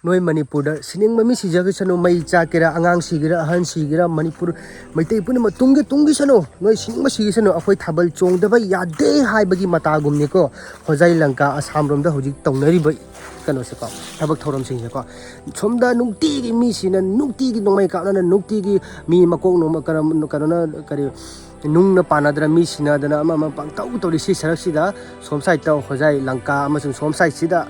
noi Manipur sining mami si jaga sano mai chakira angang sigira ahan sigira Manipur maitai puna tungi sano noi sining ma sigi sano akoi thabal chong da ba yade haibagi matagum ni ko hojai langka Assam rom da hojik tongnari ba kano se ko thabak thorom sing se ko somda nungti gi mi sina nungti gi nongmai ka na nungti gi mi makong no kana kari nung na panadra mi sina dana ama pang tau to si sarak sida somsai taw hojai langka amasung somsai sida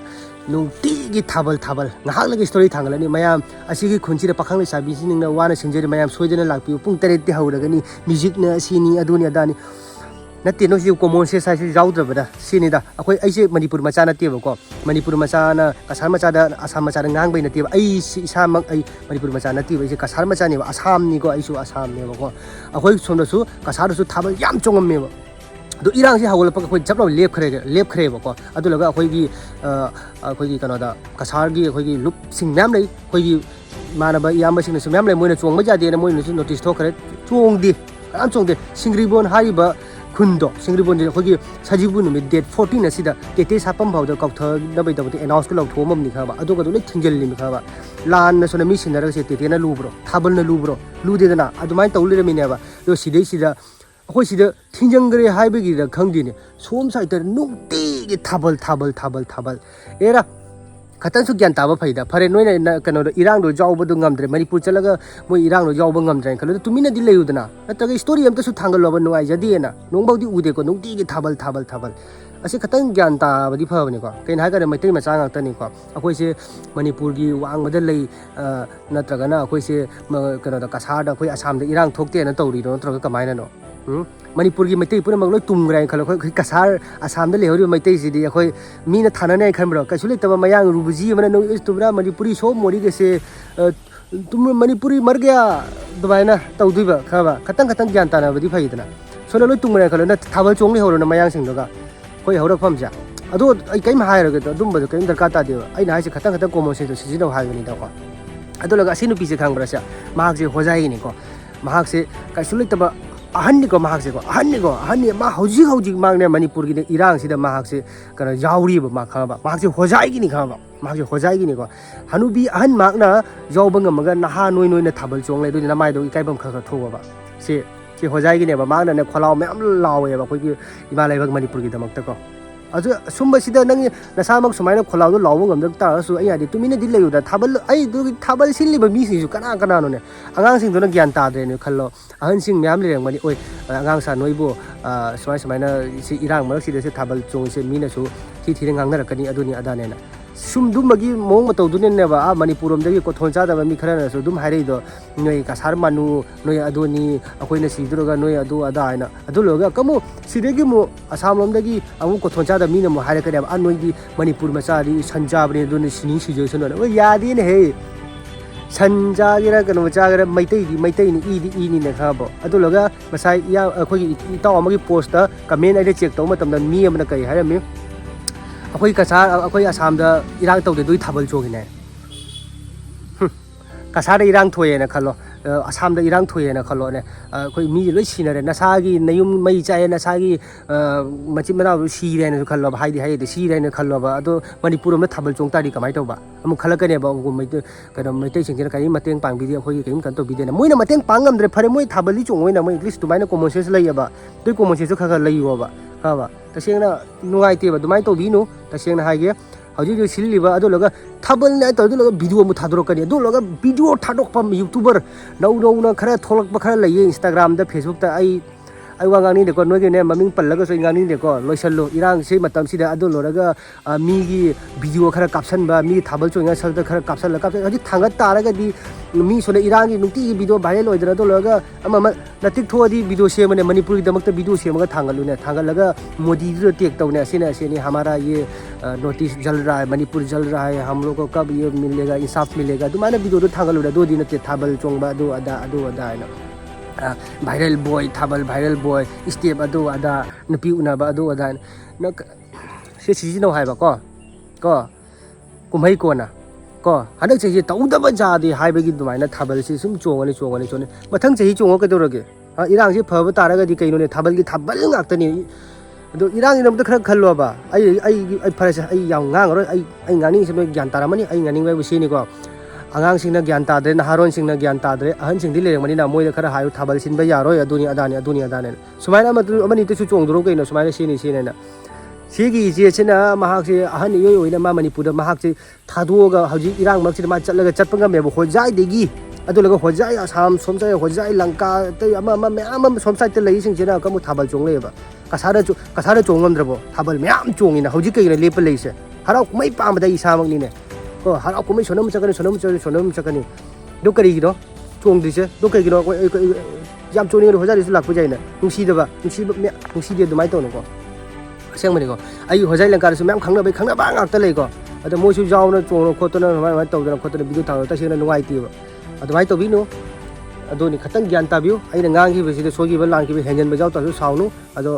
nungti gi thabal ngahak lagi story thangalani mayam asigi khunchi da pakhang le sabi sining na wana singjeri mayam soidena lakpi pung tare ti hauragani music na sini aduni adani natti no si common se sai jaudra bada sini da akoi aise Manipur macha na te ba ko Manipur macha na kasar macha da Assam macha da ngang bai na te ba ai si sa mak ai Manipur macha na te ba ise kasar macha ni ba Assam ni ko aisu Assam ne ba ko akoi somda su kasar su thabal yam chongam me ba do irang si hawal pa ko japlo lep khre ba ko adu laga akoi gi kana da kasar gi akoi gi lup sing myam lai akoi gi manaba yam sing na myam lai moina chong ma ja de na moina su notice thok khre chong di am chong de singribon hari ba Kundo, Singribon, Hogi, Sajibun, date 14 as the Sapam of the Coctor, the announce of Tomum Nikava, Adoka, Tingle Nikava, Lan, so the mission that I said, Tiana Lubro, Tabana Lubro, Ludena, Adumai told them never, though she did see the Hoisida, Tinjangre, Haibagi, the Kangdini, Swom side, no dig tabal, era. Katan su gyan taba phaida phare noi na kano irang do jaw bu ngamdre Manipur chalaga moi irang do jaw bu ngamdre khalo tumina di leudana nataga story amta su thangal loba no ai jadi na nongbau di ude ko nungti gi thabal ase katan gyan ta badi phabani ko kain ha ga mai tai ma chang ta ni ko akoi se Manipur gi wang da lei nataga na akoi se kano da kasar da akoi Assam da irang thokte na tawri do nataga kamaina no Manipur gi maitai pura magloi tumgrai khalo khoi kasar Assam da lehori maitai sidi khoi mina thana nei khamro kaisule taba mayang rubuji mana no istumra Manipuri so mori ge se tum Manipuri mar gaya dubaina tawduiba khaba khatang gyan ta na badi phaidana sona loi tumgrai khalo na thabal chong le horo na mayang sing doga khoi horak phamja ado ai kai ma haira ga dum ba kai darka ta de ai na hai se khatang komo se to siji no hai ni da ko ado laga sinu pi se khangbra sa mahak se hojai ni ko mahak se kaisule taba ahani ko mahak se ko ahani ma hoji mangne Manipur gi irang sida mahak se kana yauri ba ma khaba mahak se hojai gi ni khaba mahak se hojai gi ni ko hanubi ahan mak na jawba ngamaga naha noi na thabal chong le do na mai do kai bam kha thoba ba se hojai gi ne ba mak na kholau me am lawe ba koi gi imalai ba Manipur gi damak ta ko aju sumba sida nang nasamak sumaina kholau do lawo ngam ta su ai adi tumina di leyu da thabal ai do thabal silli ba mi si su kana no ne angang sing do na gyan ta de ne khallo ahan sing myam le reng mani oi angang sa noibu sumaina si irang marak si de se thabal chong se mi na su thi ngang na rakani aduni adane na sum dum magi mong matau du ne ba Manipurom da ko thoncha da mi khara na su dum hairei do noi kasar manu noi adoni akoi na si duroga noi adu ada aina adu loga kamu sidegi mu Assam lom dagi amu ko thoncha da mi na mu haire ka ba noi di Manipur ma sa ri sanjab ne do ne sini situation na o yadi ne he sanja gira kanu cha gira maitai ni i ni ne khabo adu loga masai ya akoi itaw amagi post da comment ai check taw matam da mi amna kai haire mi akoi kasar akoi Assam da irang taw de dui thabal chog ne kasar da irang thoye na khalo Assam da irang thoye na khalo ne akoi mi loi sinare nasagi nayum mai chae nasagi machi mana si re na khalo ba haidi haidi si re na khalo ba ado Manipurom na thabal chong ta ri kamai taw ba amu khalaka ne ba mai kana mai tai sing kai mateng pang bi akoi kai kan to bi de na moina mateng pangam dre phare moi thabal li chong oina moi english tu mai na common sense lai ba doi common sense kha lai ba ba tasengna nungai te ba dumai to bi no tasengna haige hauji jo silli ba ado loga thabal na to loga video mu thadro kani ado loga video thadok pam youtuber nau na khara tholak ba khara lai Instagram da Facebook ta ai wa ngani de ko noi ge ne maming pallaga so ngani de ko loisallo irang se matam sida ado loraga mi gi video khara caption ba mi thabal chonga sak da khara caption haji thanga taraga di mi so irang gi nukti gi video viral oidra do loga ama natik thodi video se mane Manipur gi damak ta video se maga thangalu ne thangalaga modi ro tek taw ne asine hamara ye notice jal raha hai Manipur jal raha hai hum log ko kab ye milega insaf milega do mane video do thangalu da do din te thabal chongba do ada na viral boy thabal viral boy step ado ada napi una ba ado ada na se si no hai ba ko kumai ko na ko hanak che tau da ba ja di hai ba gi dumai na thabal si sum chongani mathang che hi chongo ka do rage irang si phaba taraga di kaino ne thabal ngak ta ni ꯑꯗꯣ ꯏꯔꯥꯡꯒꯤꯗꯃꯛꯇ ꯈꯔ ꯈꯜꯂꯣꯕ ꯑꯩ ꯐꯔꯦꯁꯦ ꯑꯩ ꯌꯥꯝ ꯉꯥꯡꯉꯔꯣꯏ ꯑꯩ ꯉꯥꯡꯅꯤꯡꯉꯤꯁꯦ ꯅꯣꯏ ꯒ꯭ꯌꯥꯟ ꯇꯥꯔꯝꯃꯅꯤ ꯑꯩ ꯉꯥꯡꯅꯤꯡꯕ ꯍꯥꯏꯕꯨ ꯁꯤꯅꯤꯀꯣ ꯑꯉꯥꯡꯁꯤꯡꯅ ꯒ꯭ꯌꯥꯟ ꯇꯥꯗ꯭ꯔꯦ ꯅꯍꯥꯔꯣꯟꯁꯤꯡꯅ ꯒ꯭ꯌꯥꯟ ꯇꯥꯗ꯭रे ꯑꯍꯟꯁꯤꯡꯗꯤ ꯂꯩꯔꯝꯒꯅꯤꯅ ꯃꯣꯏꯗ ꯈꯔ ꯍꯥꯏꯌꯨ ꯊꯥꯕꯜ ꯁꯤꯟꯕ ꯌꯥꯔꯣꯏ ꯑꯗꯨꯅꯤ ꯑꯗꯥꯅꯤ ꯁꯨꯃꯥꯏꯅ ꯑꯃꯅꯤꯇꯁꯨ ꯆꯣꯡꯗ꯭ꯔꯣ ꯀꯩꯅꯣ ꯁꯨꯃꯥꯏꯅ ꯁꯤꯅ ꯁꯤꯒꯤ ꯏꯆꯦꯁꯤꯅ ꯃꯍꯥꯛꯁꯦ ꯑꯍꯟ ꯏꯑꯣꯏ ꯑꯣꯏꯅ ꯃꯥ ꯃꯅꯤꯄꯨꯔꯗ ꯃꯍꯥꯛꯁꯦ ꯊꯥꯗꯣꯛꯑꯒ ꯍꯧꯖꯤꯛ ꯏꯔꯥꯡ ꯃꯔꯛꯁꯤꯗ ꯃꯥ ꯆꯠꯄ ꯉꯝꯃꯦꯕ ꯍꯣꯖꯥꯏꯗꯒꯤ ꯑꯗꯨꯒ ꯍꯣꯖꯥꯏ ꯑꯁꯥꯝ ꯁꯣꯝ ꯁꯥꯏꯗ ꯍꯣꯖꯥꯏ ꯂꯪꯀꯥ ꯑꯇꯩ ꯑꯃ ꯃꯌꯥꯝ ꯑꯃ ꯁꯣꯝ ꯁꯥꯏꯗꯇ ꯂꯩꯔꯤꯁꯤꯡꯁꯤꯅ ꯀꯃꯨꯛ ꯊꯥꯕꯜ ꯆꯣꯡ ꯂꯩꯌꯦꯕ ꯀꯁꯥꯔꯗ ꯆꯣꯡ ꯉꯝꯗ꯭ꯔꯕꯣ ꯊꯥꯕꯜ ꯃꯌꯥꯝ ꯆꯣꯡꯉꯤꯅ ꯍꯧꯖꯤꯛ ꯀꯩꯒꯤꯅꯣ ꯂꯦꯞꯄ ꯂꯩꯁꯦ ꯍꯔꯥꯎ ꯀꯨꯝꯍꯩ ꯄꯥꯝꯕꯗ ꯑꯩ ꯏꯁꯥꯃꯛꯅꯤꯅꯦ ꯀꯣ ꯍꯔꯥꯎ ꯀꯨꯝꯍꯩ ꯁꯣꯟꯅꯝ ꯆꯠꯀꯅꯤ ꯑꯗꯨ ꯀꯔꯤꯒꯤꯅꯣ ꯆꯣꯡꯗ꯭ꯔꯤꯁꯦ ꯑꯗꯨ ꯀꯩꯒꯤꯅꯣ ꯌꯥꯝ ꯆꯣꯡꯅꯤꯡꯉꯦ ꯍꯣꯖꯥꯏꯗꯁꯨ ꯂꯥꯛꯄ ꯌꯥꯏꯅ ꯅꯨꯡꯁꯤꯗꯦ ꯑꯗꯨꯃꯥꯏꯅ ꯇꯧꯅꯨꯀꯣ ꯑꯁꯦꯡꯕꯅꯤꯀꯣ ꯑꯩ ꯍꯣꯖꯥꯏ ꯂꯪꯀꯥꯗꯁꯨ ꯃꯌꯥꯝ ꯈꯪꯅꯕ ꯉꯥꯛꯇ ꯂꯩꯀꯣ ꯑꯗꯣ ꯃꯣꯏꯁꯨ ꯌꯥꯎꯅ ꯆꯣꯡꯅ ꯈꯣꯠꯇꯅ ꯑꯗꯨꯃꯥꯏꯅ ꯇꯧꯗꯅ ꯈꯣꯠꯇꯅ ꯚꯤꯗꯤꯑꯣ ꯊꯥꯒꯠ ꯇꯁꯦꯡꯅ ꯅꯨꯡꯉꯥꯏꯇꯦꯕ ꯑꯗꯨꯃꯥꯏꯅ ꯇꯧꯕꯤꯅꯨ ꯑꯗꯨꯅꯤ ꯈꯤꯇꯪ ꯒ꯭ꯌꯥꯟ ꯇꯥꯕꯤꯌꯨ ꯑꯩꯅ ꯉꯥꯡꯈꯤꯕꯁꯤꯗ ꯁꯣꯏꯈꯤꯕ ꯂꯥꯟꯈꯤꯕ ꯍꯦꯟꯖꯟꯕ ꯌꯥꯎꯇꯥꯔꯁꯨ ꯁꯥꯎꯅꯨ ꯑꯗꯣ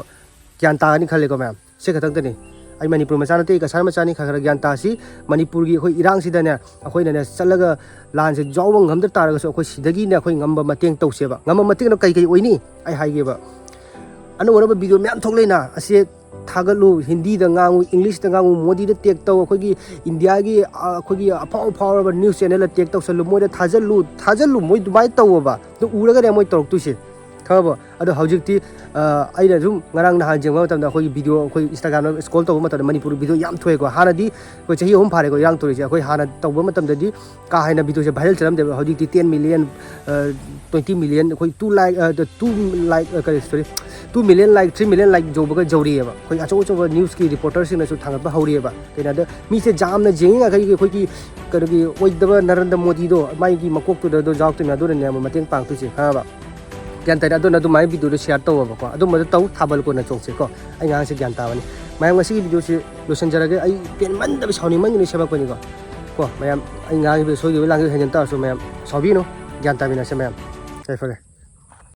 ꯒ꯭ꯌꯥꯟ ꯇꯥꯒꯅꯤ ꯈꯜꯂꯦꯀꯣ ꯃꯌꯥꯝ ꯁꯤ ꯈꯛꯇꯪꯗꯅꯤ ꯑꯩ ꯃꯅꯤꯄꯨꯔ ꯃꯆꯥ ꯅꯠꯇꯦ ꯀꯁꯥꯔ ꯃꯆꯥꯅꯤ ꯈꯔ ꯒ꯭ꯌꯥꯟ ꯇꯥꯁꯤ ꯃꯅꯤꯄꯨꯔꯒꯤ ꯑꯩꯈꯣꯏ ꯏꯔꯥꯡꯁꯤꯗꯅꯦ ꯑꯩꯈꯣꯏꯅꯅꯦ ꯆꯠꯂꯒ ꯂꯥꯟꯁꯦ ꯌꯥꯎꯕ ꯉꯝꯗ ꯇꯥꯔꯒꯁꯨ ꯑꯩꯈꯣꯏ ꯁꯤꯗꯒꯤꯅꯦ ꯑꯩꯈꯣꯏ ꯉꯝꯕ ꯃꯇꯦꯡ ꯇꯧꯁꯦꯕ ꯉꯝꯕ ꯃꯇꯦꯡꯅ ꯀꯩ ꯑꯣꯏꯅꯤ ꯑꯩ ꯍꯥꯏꯒꯦꯕ ꯑꯅꯧꯕ ꯚꯤꯗꯤꯑꯣ ꯃꯌꯥꯝ ꯊꯣꯛꯂꯛꯏꯅ ꯑꯁꯤ ꯊꯥꯒꯠꯂꯨ ꯍꯤꯟꯗꯤꯗ ꯉꯥꯡꯉꯨ ꯏꯪꯂꯤꯁꯇ ꯉꯥꯡꯉꯨ ꯃꯣꯗꯤꯗ ꯇꯦꯛ ꯇꯧ ꯑꯩꯈꯣꯏꯒꯤ ꯏꯟꯗꯤꯌꯥꯒꯤ ꯑꯩꯈꯣꯏꯒꯤ ꯑꯐꯥꯎꯕ ꯅ꯭ꯌꯨꯁ ꯆꯦꯅꯦꯜꯗ ꯇꯦꯛ ꯇꯧꯁꯜꯂꯨ ꯃꯣꯏꯗ ꯊꯥꯖꯜꯂꯨ ꯃꯣꯏ ꯑꯗꯨꯃꯥꯏꯅ ꯇꯧꯋꯣꯕ ꯑꯗꯨ ꯎꯔꯒꯅꯦ ꯃꯣꯏ ꯇꯧꯔꯛꯇꯣꯏꯁꯦ ꯈꯪꯉꯕꯣ ꯑꯗꯣ ꯍꯧꯖꯤꯛꯇꯤ ꯑꯩꯅ ꯁꯨꯝ ꯉꯔꯥꯡ ꯅꯍꯥꯟ ꯌꯦꯡꯕ ꯃꯇꯝꯗ ꯑꯩꯈꯣꯏꯒꯤ ꯚꯤꯗꯤꯑꯣ ꯑꯩꯈꯣꯏ ꯏꯟꯁꯇꯥꯒ꯭ꯔꯥꯝꯗ ꯁ꯭ꯀ꯭ꯔꯣꯜ ꯇꯧꯕ ꯃꯇꯝꯗ ꯃꯅꯤꯄꯨꯔ ꯚꯤꯗꯤꯑꯣ ꯌꯥꯝ ꯊꯣꯛꯑꯦꯀꯣ ꯍꯥꯟꯅꯗꯤ ꯑꯩꯈꯣꯏ ꯆꯍꯤ 3 ꯐꯥꯔꯦꯀꯣ ꯏꯔꯥꯡ ꯇꯧꯔꯤꯁꯦ ꯑꯩꯈꯣꯏ ꯍꯥꯟꯅ ꯇꯧꯕ ꯃꯇꯝꯗꯗꯤ ꯀꯥ ꯍꯦꯟꯅ ꯚꯤꯗꯤꯑꯣꯁꯦ ꯚꯥꯏꯔꯦꯜ ꯆꯠꯂꯝꯗꯦꯕ ꯍꯧꯖꯤꯛꯇꯤ 10 ꯃꯤꯂꯤꯌꯟ 20 ꯃꯤꯂꯤꯌꯟ ꯑꯩꯈꯣꯏ 2 ꯃꯤꯂꯤꯌꯟ ꯂꯥꯏꯛ 3 ꯃꯤꯂꯤꯌꯟ ꯂꯥꯏꯛ ꯌꯧꯔꯤꯑꯦꯕ ꯑꯩꯈꯣꯏ ꯑꯆꯧꯕ ꯅ꯭ꯌꯨꯁꯀꯤ ꯔꯤꯄꯣꯔꯇꯔꯁꯤꯡꯅꯁꯨ ꯊꯥꯡꯒꯠꯄ ꯍꯧꯔꯤꯑꯦꯕ ꯀꯩꯅꯣꯗ ꯃꯤꯁꯦ ꯌꯥꯝꯅ ꯌꯦꯡꯉꯤꯉꯩꯒꯤ ꯑꯩꯈꯣꯏꯒꯤ ꯀꯩꯅꯣꯒꯤ ꯑꯣꯏꯗꯕ ꯅꯔꯦꯟꯗ꯭ꯔ ꯃꯣꯗꯤꯗꯣ ꯃꯥꯒꯤ ꯃꯀꯣꯛꯇꯨꯗ ꯌꯥꯎꯔꯛꯇꯣꯏꯅꯦ ꯑꯗꯨꯅꯅꯦ ꯃꯇꯦꯡ ꯄꯥꯡꯗꯣꯏꯁꯦ ꯈꯪꯉꯕ ꯒ꯭ꯌꯥꯟ ꯇꯥꯏ ꯑꯗꯨꯅ ꯑꯗꯨꯃꯥꯏꯅ ꯚꯤꯗꯤꯑꯣꯗꯣ ꯁꯤꯌꯥꯔ ꯇꯧꯋꯣꯕꯀꯣ ꯑꯗꯨꯝꯕꯗ ꯇꯧ ꯊꯥꯕꯜ ꯀꯣꯟꯅ ꯆꯣꯡꯁꯦꯀꯣ ꯑꯩ ꯉꯥꯡꯁꯦ ꯒ꯭ꯌꯥꯟ ꯇꯥꯕꯅꯤ ꯃꯌꯥꯝ ꯉꯁꯤꯒꯤ ꯚꯤꯗꯤꯑꯣꯁꯤ ꯂꯣꯏꯁꯤꯟꯖꯔꯒꯦ ꯑꯩ ꯄꯦꯟꯃꯟꯗꯕ ꯁꯥꯎꯅꯤꯡꯃꯟꯒꯅꯤ ꯁꯦꯝꯃꯛꯄꯅꯤꯀꯣ ꯃꯌꯥꯝ ꯑꯩ ꯉꯥꯡꯈꯤꯕ ꯁꯣꯏꯈꯤꯕ ꯂꯥꯡꯈꯤꯕ ꯍꯦꯟꯖꯟ ꯇꯥꯔꯁꯨ ꯃꯌꯥꯝ ꯁꯥꯎꯕꯤꯅꯨ ꯒ꯭ꯌꯥꯟ ꯇꯥꯃꯤꯟꯅꯁꯦ ꯃꯌꯥꯝ ꯌꯥꯏꯐꯔꯦ